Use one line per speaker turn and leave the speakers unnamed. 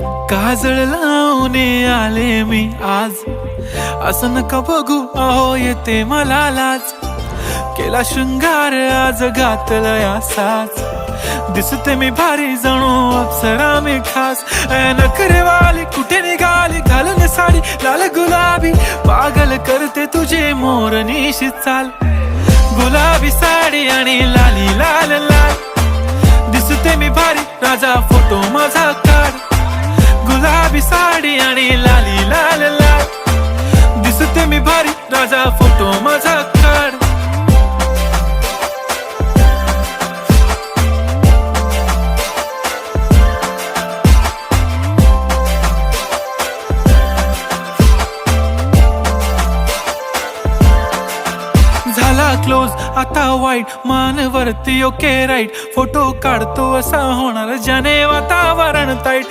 काजळ लावून आले मी आज, असं नका बघू अहो येते मला लाज. केला शृंगार आज घातला साज, दिसते मी भारी जणू अप्सरा मी खास. नखरेवाली कुठे निघाली घालून साडी लाल गुलाबी, पागल करते तुझे मोरनीशी चाल. गुलाबी साडी आणि लाली लाल लाल, दिसते मी भारी राजा फोटो माझा काढ. गुलाबी साडी आणि लाली लाल लाल, दिसते मी भारी राजा फोटो माझा काढ. झाला क्लोज आता वाईट, मानवरती ओके राईट. फोटो काढतो असा होणार ज्याने वातावरण ताईट.